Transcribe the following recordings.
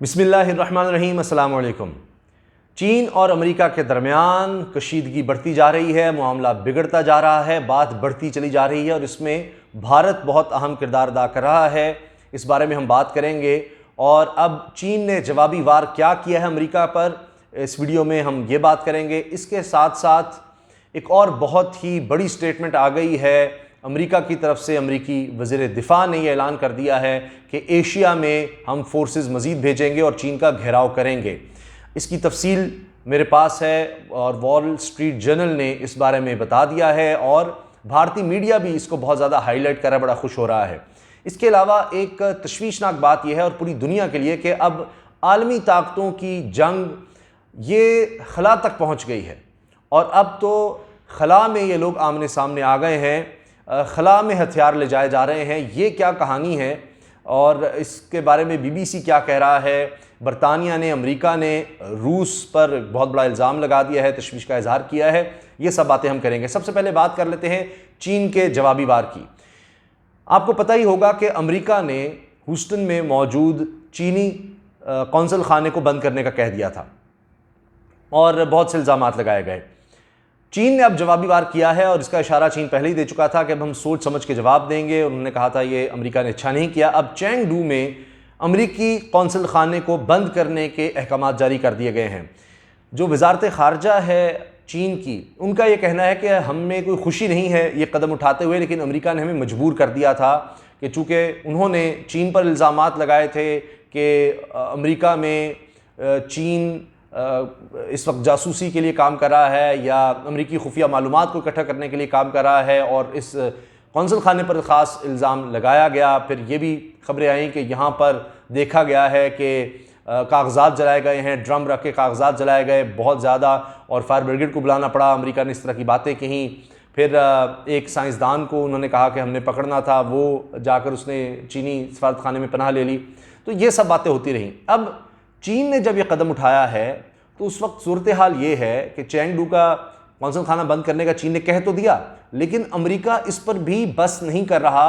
बिस्मिल्लाहिर्रहमानिर्रहीम, अस्सलाम वालेकुम। चीन और अमेरिका के दरमियान कशीदगी बढ़ती जा रही है, मामला बिगड़ता जा रहा है, बात बढ़ती चली जा रही है और इसमें भारत बहुत अहम किरदार अदा कर रहा है। इस बारे में हम बात करेंगे और अब चीन ने जवाबी वार क्या किया है अमेरिका पर, इस वीडियो में हम ये बात करेंगे। इसके साथ साथ एक और बहुत ही बड़ी स्टेटमेंट आ गई है अमेरिका की तरफ से। अमेरिकी वज़ीर दिफा ने यह ऐलान कर दिया है कि एशिया में हम फोर्सेस मज़ीद भेजेंगे और चीन का घेराव करेंगे। इसकी तफसील मेरे पास है और वॉल स्ट्रीट जर्नल ने इस बारे में बता दिया है और भारतीय मीडिया भी इसको बहुत ज़्यादा हाईलाइट कर रहा है, बड़ा खुश हो रहा है। इसके अलावा एक तशवीशनाक बात यह है और पूरी दुनिया के लिए कि अब आलमी ताकतों की जंग ये खला तक पहुँच गई है और अब तो खला में ये लोग आमने सामने आ गए हैं, खला में हथियार ले जाए जा रहे हैं। ये क्या कहानी है और इसके बारे में बीबीसी क्या कह रहा है। बरतानिया ने, अमेरिका ने रूस पर बहुत बड़ा इल्ज़ाम लगा दिया है, तशवीश का इजहार किया है। ये सब बातें हम करेंगे। सबसे पहले बात कर लेते हैं चीन के जवाबी वार की। आपको पता ही होगा कि अमेरिका ने ह्यूस्टन में मौजूद चीनी कौंसल खाने को बंद करने का कह दिया था और बहुत से इल्ज़ाम लगाए गए। चीन ने अब जवाबी वार किया है और इसका इशारा चीन पहले ही दे चुका था कि अब हम सोच समझ के जवाब देंगे। उन्होंने कहा था ये अमेरिका ने अच्छा नहीं किया। अब चेंगडू में अमेरिकी कौंसल खाने को बंद करने के अहकाम जारी कर दिए गए हैं। जो वजारत ख़ारजा है चीन की, उनका ये कहना है कि हमें कोई खुशी नहीं है ये कदम उठाते हुए, लेकिन अमेरिका ने हमें मजबूर कर दिया था कि चूँकि उन्होंने चीन पर इल्ज़ामात लगाए थे कि अमेरिका में चीन इस वक्त जासूसी के लिए काम कर रहा है या अमेरिकी खुफिया मालूमात को इकट्ठा करने के लिए काम कर रहा है और इस कौंसल खाने पर ख़ास इल्ज़ाम लगाया गया। फिर ये भी खबरें आई कि यहाँ पर देखा गया है कि कागजात जलाए गए हैं, ड्रम रख के कागजात जलाए गए बहुत ज़्यादा और फायर ब्रिगेड को बुलाना पड़ा। अमेरिका ने इस तरह की बातें कहीं। फिर एक साइंसदान को उन्होंने कहा कि हमने पकड़ना था, वो जाकर उसने चीनी सफारत खाने में पनाह ले ली। तो ये सब बातें होती रहीं। अब चीन ने जब ये कदम उठाया है तो उस वक्त सूरत हाल ये है कि चेंगडू का कौंसल खाना बंद करने का चीन ने कह तो दिया, लेकिन अमेरिका इस पर भी बस नहीं कर रहा।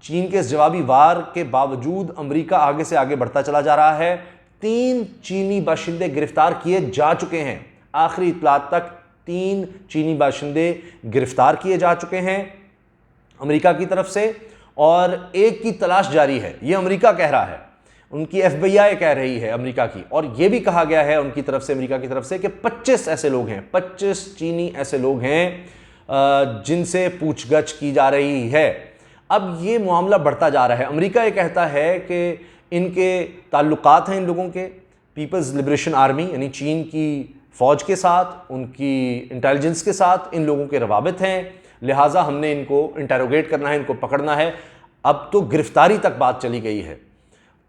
चीन के इस जवाबी वार के बावजूद अमेरिका आगे से आगे बढ़ता चला जा रहा है। 3 चीनी बाशिंदे गिरफ्तार किए जा चुके हैं। आखिरी इत्तलात तक 3 चीनी बाशिंदे गिरफ्तार किए जा चुके हैं अमेरिका की तरफ से और एक की तलाश जारी है। ये अमेरिका कह रहा है, उनकी FBI कह रही है अमेरिका की। और यह भी कहा गया है उनकी तरफ से, अमेरिका की तरफ से, कि 25 ऐसे लोग हैं, 25 चीनी ऐसे लोग हैं जिनसे पूछगछ की जा रही है। अब ये मामला बढ़ता जा रहा है। अमेरिका ये कहता है कि इनके ताल्लुकात हैं इन लोगों के पीपल्स लिबरेशन आर्मी यानी चीन की फ़ौज के साथ, उनकी इंटेलिजेंस के साथ इन लोगों के रवाबित हैं, लिहाजा हमने इनको इंटेरोगेट करना है, इनको पकड़ना है। अब तो गिरफ्तारी तक बात चली गई है।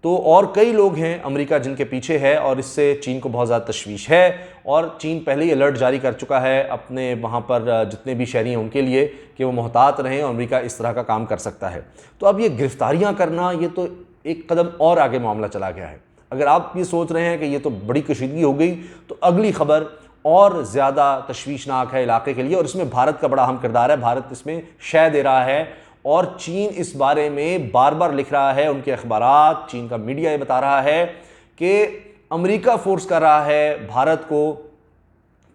तो और कई लोग हैं अमेरिका जिनके पीछे है और इससे चीन को बहुत ज़्यादा तशवीश है और चीन पहले ही अलर्ट जारी कर चुका है अपने वहाँ पर जितने भी शहरी हैं उनके लिए कि वो मोहतात रहें और अमेरिका इस तरह का काम कर सकता है। तो अब ये गिरफ्तारियाँ करना, ये तो एक कदम और आगे मामला चला गया है। अगर आप ये सोच रहे हैं कि ये तो बड़ी कशीदगी हो गई, तो अगली खबर और ज़्यादा तशवीशनाक है इलाके के लिए और इसमें भारत का बड़ा अहम किरदार है। भारत इसमें शय दे रहा है और चीन इस बारे में बार बार लिख रहा है। उनके अखबारात, चीन का मीडिया ये बता रहा है कि अमेरिका फोर्स कर रहा है भारत को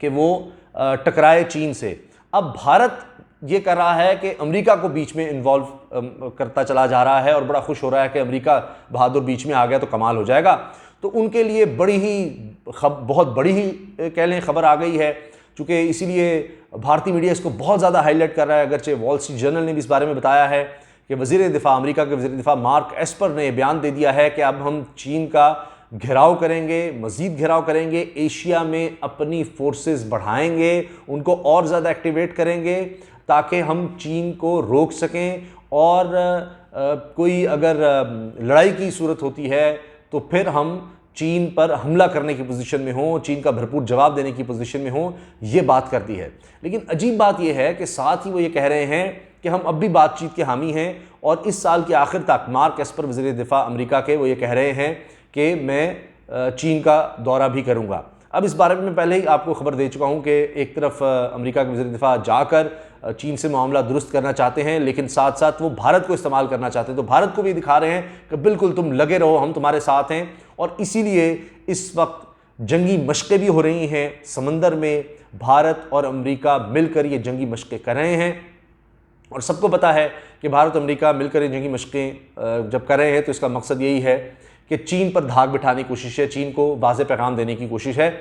कि वो टकराए चीन से। अब भारत ये कर रहा है कि अमेरिका को बीच में इन्वॉल्व करता चला जा रहा है और बड़ा खुश हो रहा है कि अमेरिका बहादुर बीच में आ गया तो कमाल हो जाएगा। तो उनके लिए बहुत बड़ी ही कह लें खबर आ गई है, चूँकि इसीलिए भारतीय मीडिया इसको बहुत ज़्यादा हाईलाइट कर रहा है। अगरचे वॉल स्ट्रीट जर्नल ने भी इस बारे में बताया है कि वज़ीर दिफा, अमेरिका के वज़ीर दिफा मार्क एस्पर ने बयान दे दिया है कि अब हम चीन का घेराव करेंगे, मज़ीद घेराव करेंगे, एशिया में अपनी फोर्सेस बढ़ाएंगे, उनको और ज़्यादा एक्टिवेट करेंगे ताकि हम चीन को रोक सकें और कोई अगर लड़ाई की सूरत होती है तो फिर हम चीन पर हमला करने की पोजीशन में हो, चीन का भरपूर जवाब देने की पोजीशन में हो। ये बात कर दी है। लेकिन अजीब बात यह है कि साथ ही वो ये कह रहे हैं कि हम अब भी बातचीत के हामी हैं और इस साल के आखिर तक मार्क एस्पर वज़ीर दिफा अमेरिका के वो ये कह रहे हैं कि मैं चीन का दौरा भी करूँगा। अब इस बारे में पहले ही आपको खबर दे चुका हूँ कि एक तरफ अमेरिका के वज़ीर दिफा जाकर चीन से मामला दुरुस्त करना चाहते हैं, लेकिन साथ साथ वो भारत को इस्तेमाल करना चाहते हैं। तो भारत को भी दिखा रहे हैं कि बिल्कुल तुम लगे रहो, हम तुम्हारे साथ हैं और इसीलिए इस वक्त जंगी मशक़ें भी हो रही हैं समंदर में। भारत और अमेरिका मिलकर ये जंगी मशक़ें कर रहे हैं और सबको पता है कि भारत और अमेरिका मिलकर ये जंगी मशक़ें जब कर रहे हैं तो इसका मकसद यही है कि चीन पर धाक बिठाने की कोशिश है, चीन को वाज़ेह पैगाम देने की कोशिश है।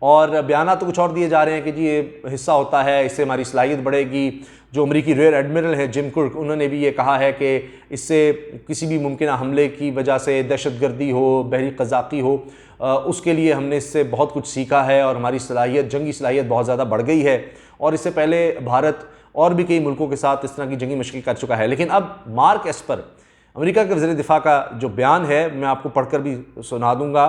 और बयान तो कुछ और दिए जा रहे हैं कि जी ये हिस्सा होता है, इससे हमारी सलाहियत बढ़ेगी। जो अमेरिकी रियर एडमिरल हैं जिम कुर्क, उन्होंने भी ये कहा है कि इससे किसी भी मुमकिन हमले की वजह से दहशतगर्दी हो, बहरी क़ज़ाक़ी हो, उसके लिए हमने इससे बहुत कुछ सीखा है और हमारी सलाहियत, जंगी सलाहियत बहुत ज़्यादा बढ़ गई है। और इससे पहले भारत और भी कई मुल्कों के साथ इस तरह की जंगी मशक़ें कर चुका है। लेकिन अब मार्क एस्पर, अमेरिका के वज़ीर दिफ़ा का जो बयान है, मैं आपको पढ़कर भी सुना दूँगा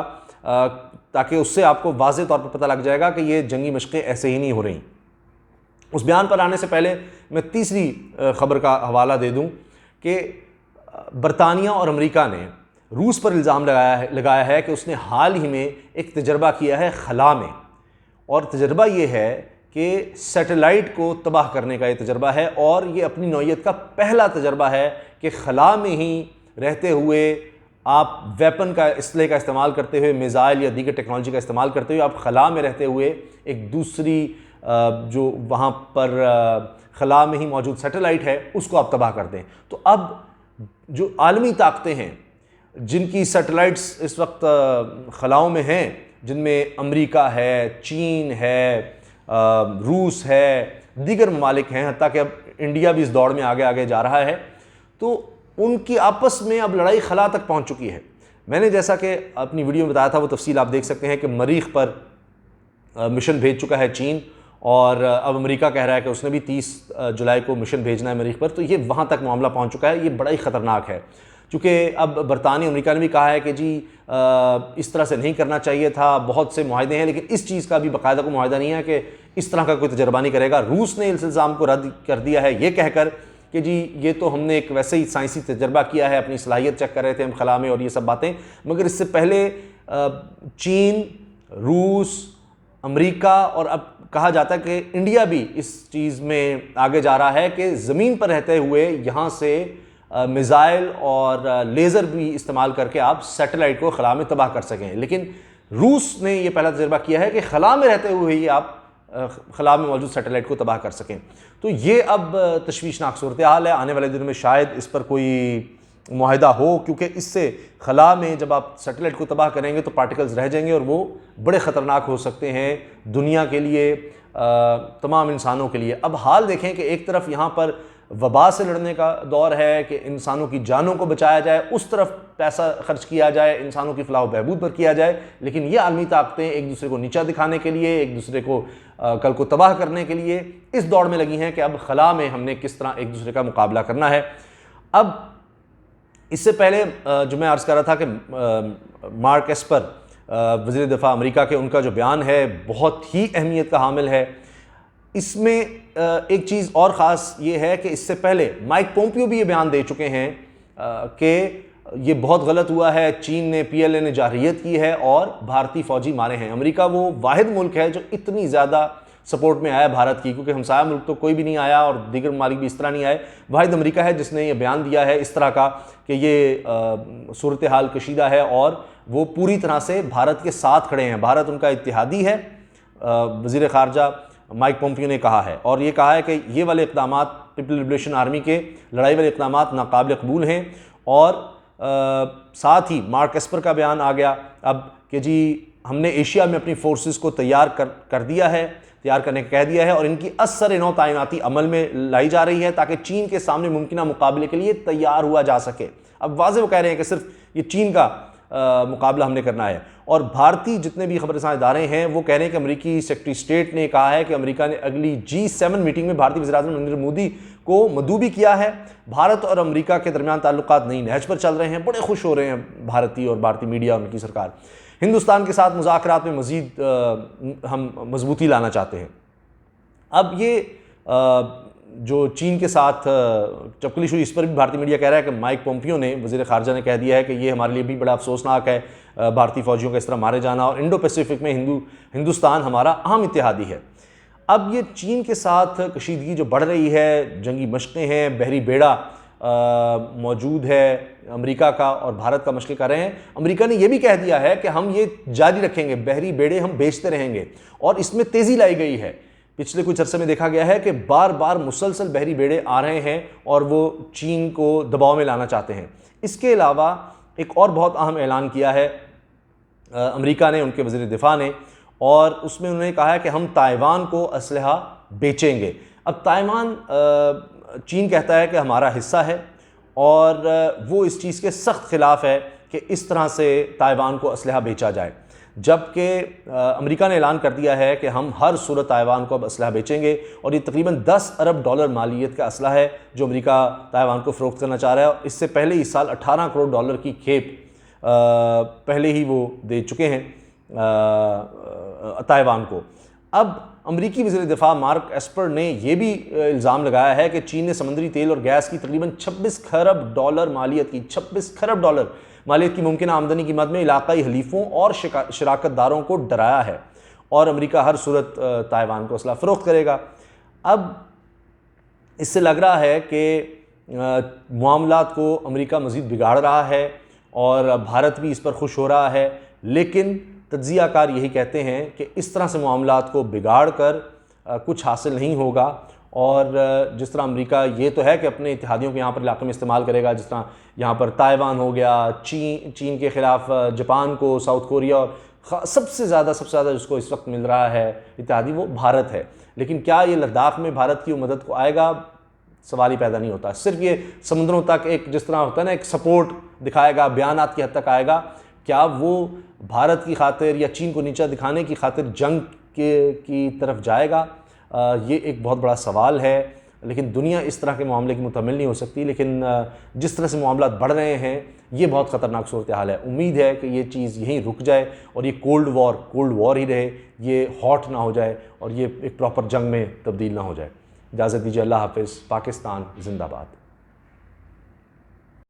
ताकि उससे आपको वाज़ेह तौर पर पता लग जाएगा कि ये जंगी मशक़ें ऐसे ही नहीं हो रही। उस बयान पर आने से पहले मैं तीसरी ख़बर का हवाला दे दूं कि बरतानिया और अमेरिका ने रूस पर इल्ज़ाम लगाया है कि उसने हाल ही में एक तजर्बा किया है खला में, और तजर्बा ये है कि सैटेलाइट को तबाह करने का ये तजर्बा है। और ये अपनी नौइयत का पहला तजर्बा है कि खला में ही रहते हुए आप वेपन का इसलहे का इस्तेमाल करते हुए, मिज़ाइल या दीगर टेक्नोलॉजी का इस्तेमाल करते हुए आप खला में रहते हुए एक दूसरी जो वहाँ पर खला में ही मौजूद सैटेलाइट है उसको आप तबाह कर दें। तो अब जो आलमी ताकतें हैं जिनकी सैटेलाइट्स इस वक्त खलाओं में हैं, जिनमें अमेरिका है, चीन है, रूस है, दीगर ममालिक हैं, हत्ता कि अब इंडिया भी इस दौड़ में आगे आगे जा रहा है, तो उनकी आपस में अब लड़ाई खला तक पहुंच चुकी है। मैंने जैसा कि अपनी वीडियो में बताया था वो तफसील आप देख सकते हैं कि मरीख पर मिशन भेज चुका है चीन, और अब अमेरिका कह रहा है कि उसने भी 30 जुलाई को मिशन भेजना है मरीख पर। तो ये वहाँ तक मामला पहुँच चुका है। ये बड़ा ही ख़तरनाक है, चूँकि अब बरतानिया अमेरिका ने भी कहा है कि जी इस तरह से नहीं करना चाहिए था, बहुत से मुआहदे हैं, लेकिन इस चीज़ का भी बाकायदा को मुआहदा नहीं है कि इस तरह का कोई तजर्बा नहीं करेगा। रूस ने इस इल्ज़ाम को रद्द कर दिया है ये कहकर कि जी ये तो हमने एक वैसे ही साइंसी तजर्बा किया है, अपनी सलाहियत चेक कर रहे थे हम खला में और ये सब बातें। मगर इससे पहले चीन, रूस, अमेरिका और अब कहा जाता है कि इंडिया भी इस चीज़ में आगे जा रहा है कि ज़मीन पर रहते हुए यहाँ से मिज़ाइल और लेज़र भी इस्तेमाल करके आप सैटेलाइट को खला में तबाह कर सकें। लेकिन रूस ने ये पहला तजर्बा किया है कि खला में रहते हुए ही आप खला में मौजूद सैटेलाइट को तबाह कर सकें। तो ये अब तशवीशनाक सूरत हाल है। आने वाले दिनों में शायद इस पर कोई मुआहदा हो, क्योंकि इससे खला में जब आप सैटेलाइट को तबाह करेंगे तो पार्टिकल्स रह जाएंगे और वो बड़े ख़तरनाक हो सकते हैं दुनिया के लिए, तमाम इंसानों के लिए। अब हाल देखें कि एक तरफ यहाँ पर वबा से लड़ने का दौर है कि इंसानों की जानों को बचाया जाए, उस तरफ पैसा खर्च किया जाए, इंसानों की फलाह बहबूद पर किया जाए, लेकिन ये आलमी ताकतें एक दूसरे को नीचा दिखाने के लिए, एक दूसरे को कल को तबाह करने के लिए इस दौड़ में लगी हैं कि अब खला में हमने किस तरह एक दूसरे का मुकाबला करना है। अब इससे पहले जो मैं अर्ज़ कर रहा था कि मार्क एस्पर, वज़ीर दिफ़ा अमेरिका के, उनका जो बयान है बहुत ही अहमियत का हामिल है। इसमें एक चीज़ और ख़ास ये है कि इससे पहले माइक पोम्पियो भी ये बयान दे चुके हैं कि ये बहुत गलत हुआ है, चीन ने, PLA ने जारहियत की है और भारतीय फ़ौजी मारे हैं। अमेरिका वो वाहिद मुल्क है जो इतनी ज़्यादा सपोर्ट में आया भारत की, क्योंकि हमसाया मुल्क तो कोई भी नहीं आया और दीगर ममालिक भी इस तरह नहीं आए। वाहिद अमेरिका है जिसने ये बयान दिया है इस तरह का कि ये सूरत हाल कशीदा है और वो पूरी तरह से भारत के साथ खड़े हैं, भारत उनका इत्तेहादी है। वज़ीर ख़ारजा माइक पोम्पियो ने कहा है, और ये कहा है कि ये वाले इक़दामात पीपल लिबरेशन आर्मी के लड़ाई वाले इक़दामात नाकाबिल कबूल हैं। और साथ ही मार्क एस्पर का बयान आ गया अब कि जी हमने एशिया में अपनी फोर्सेस को तैयार कर दिया है, तैयार करने का कह दिया है, और इनकी असर नौ तैनाती अमल में लाई जा रही है ताकि चीन के सामने मुमकिन मुकाबले के लिए तैयार हुआ जा सके। अब वाज़ेह वो कह रहे हैं कि सिर्फ ये चीन का मुकाबला हमने करना है। और भारतीय जितने भी खबरसां इदारे हैं वो कह रहे हैं कि अमेरिकी सेक्रेटरी स्टेट ने कहा है कि अमेरिका ने अगली G7 मीटिंग में भारतीय वज़ीर आज़म नरेंद्र मोदी को मदऊ भी किया है। भारत और अमेरिका के दरमियान ताल्लुकात नई नहज पर चल रहे हैं, बड़े खुश हो रहे हैं भारतीय और भारतीय मीडिया और उनकी सरकार। हिंदुस्तान के साथ मुज़ाकरात में मज़ीद हम मजबूती लाना चाहते हैं। अब ये जो चीन के साथ चपकली शुरू, इस पर भी भारतीय मीडिया कह रहा है कि माइक पोम्पियो ने, वज़ीर ख़ारजा ने कह दिया है कि ये हमारे लिए भी बड़ा अफसोसनाक है भारतीय फ़ौजियों का इस तरह मारे जाना, और इंडो पैसिफिक में हिंदुस्तान हमारा अहम इत्तेहादी है। अब ये चीन के साथ कशीदगी जो बढ़ रही है, जंगी मशक़ें हैं, बहरी बेड़ा मौजूद है अमेरिका का और भारत का मशक़े कर रहे हैं। अमेरिका ने यह भी कह दिया है कि हम ये जारी रखेंगे, बहरी बेड़े हम बेचते रहेंगे, और इसमें तेज़ी लाई गई है। पिछले कुछ अरसे में देखा गया है कि बार बार मुसलसल बहरी बेड़े आ रहे हैं और वो चीन को दबाव में लाना चाहते हैं। इसके अलावा एक और बहुत अहम ऐलान किया है अमेरिका ने, उनके वज़ीर दिफा ने, और उसमें उन्होंने कहा है कि हम ताइवान को असलहा बेचेंगे। अब ताइवान चीन कहता है कि हमारा हिस्सा है और वो इस चीज़ के सख्त ख़िलाफ़ है कि इस तरह से ताइवान को असलहा बेचा जाए, जबकि अमेरिका ने ऐलान कर दिया है कि हम हर सूरत ताइवान को अब असलहा बेचेंगे। और ये तकरीबन 10 अरब डॉलर मालियत का असलहा है जो अमेरिका ताइवान को फ़रोख्त करना चाह रहा है। और इससे पहले इस साल 18 करोड़ डॉलर की खेप पहले ही वो दे चुके हैं ताइवान को। अब अमरीकी वज़ीर दिफा मार्क एस्पर ने यह भी इल्ज़ाम लगाया है कि चीन ने समुद्री तेल और गैस की तकरीबन 26 खरब डॉलर मालियत की 26 खरब डॉलर मालियत की मुमकिन आमदनी की मद में इलाकाई हलीफों और शराकतदारों को डराया है, और अमेरिका हर सूरत ताइवान को असला फ़रोख्त करेगा। अब इससे लग रहा है कि मामलात को अमेरिका मज़ीद बिगाड़ रहा है और भारत भी इस पर खुश हो रहा है, लेकिन तज्ज़ियाकार यही कहते हैं कि इस तरह से मामलात को बिगाड़ कर कुछ हासिल नहीं होगा। और जिस तरह अमेरिका ये तो है कि अपने इत्तेहादियों को यहाँ पर इलाके में इस्तेमाल करेगा, जिस तरह यहाँ पर ताइवान हो गया, चीन के ख़िलाफ़ जापान को, साउथ कोरिया, और सबसे ज़्यादा जिसको इस वक्त मिल रहा है इत्तेहादी वो भारत है। लेकिन क्या ये लद्दाख में भारत की मदद को आएगा, सवाल ही पैदा नहीं होता। सिर्फ ये समुद्रों तक एक जिस तरह होता है ना, एक सपोर्ट दिखाएगा, बयानात की हद तक आएगा। क्या वो भारत की खातिर या चीन को नीचा दिखाने की खातिर जंग की तरफ जाएगा? ये एक बहुत बड़ा सवाल है। लेकिन दुनिया इस तरह के मामले की मुतहम्मिल नहीं हो सकती। लेकिन जिस तरह से मामलात बढ़ रहे हैं, ये बहुत ख़तरनाक सूरत हाल है। उम्मीद है कि ये चीज़ यहीं रुक जाए और ये कोल्ड वॉर ही रहे, ये हॉट ना हो जाए और ये एक प्रॉपर जंग में तब्दील ना हो जाए। इजाज़त दीजिए, अल्लाह हाफ़िज़। पाकिस्तान जिंदाबाद।